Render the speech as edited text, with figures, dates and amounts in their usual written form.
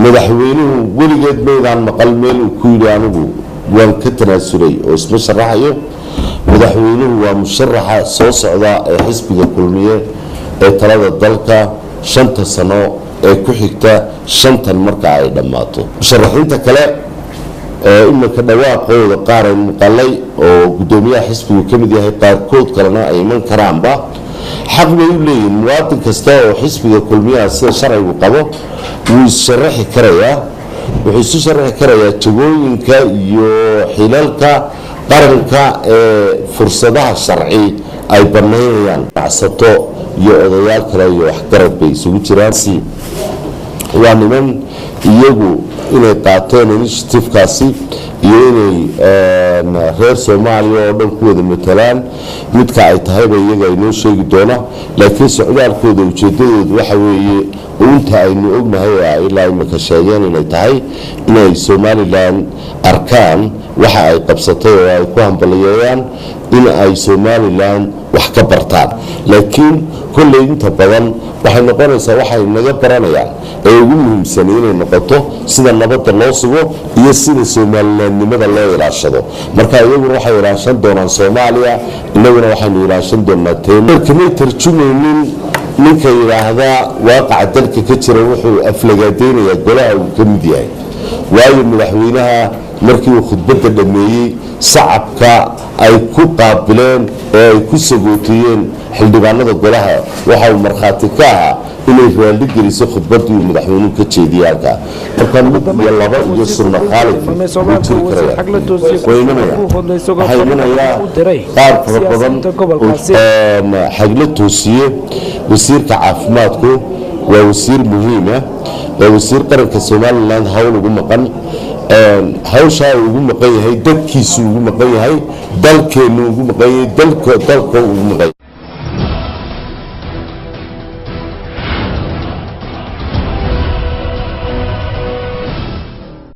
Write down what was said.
madaxweynuhu weligeed meydaan maqal meel uu ku yidhi anigu waan ka tanaasulay oo isma sharaxayo. madaxweynuhu waa musharaxa soo socda ee xisbiga kulmiye ee talada dalka 5 sano ee ku xigta 5 marka ay dhammaato. musharaxiinta kale imika dhawaaqooda qaar ay maqalay oo gudoomiyaha xisbigu ka mid yahay qaarkood kalena ay iman karaanba xaq bay u leeyihiin. muwaadin kasta oo xisbiga kulmiyaha sida sharcigu qabo wuu issharaxi karayaa, wuxuu isu sharaxi karayaa jagooyinka iyo xilalka qaranka ee fursadaha sharci ay banaynayaan. macsato iyo odayaal kale iyo waxgarad bay isugu jiraan. waa niman iyagu inay qaateen initiative-kaasi iyo inay reer Soomaaliya oo dhan ku wada matalaan midka ay tahayba iyaga inoo sheegi doona. laakiin socdaalkooda ujeedadoodu waxa weeye inta aynu ognahay ilaa imika sheegeen inay tahay inay Somaliland arkaan waxa ay qabsatay oo ay ku hambaliyeeyaan in ay Somaliland wax ka bartaan. laakiin kulley inta badan waxay noqonaysaa waxay naga baranayaan ee ugu muhiimsan inay noqoto sida nabadda loo sugo iyo sida Somalilandnimada loo ilaashado. marka iyaguna waxay ilaashan doonaan Soomaaliya, inaguna waxaynu ilaashan doonaa teema. kamay tarjumaynin ninka yiraahda waaqaca dalka ka jira wuxuu aflagaadeynaya golaha uu ka mid yahay. waayo madaxweynaha markii uu khudbadda dhameeyay shacabka ay ku qaabileen oo ay ku sagootiyeen xildhibaanada golaha waxa uu markhaati ka ahaa inay raali geliso khudbaddii madaxweynuhu ka jeediyay halka. marka mid iyo laba iyo sunna khaalid waxay qaar fara badan xagla toosiye. wasiirka caafimaadku waa wasiir muhiim ah, waa wasiir qaranka Somaliland hawl ugu maqan. hawsha ugu maqan yahay dadkiisu ugu maqan yahay dalkeenu ugu maqan yahay dalka ugu maqan.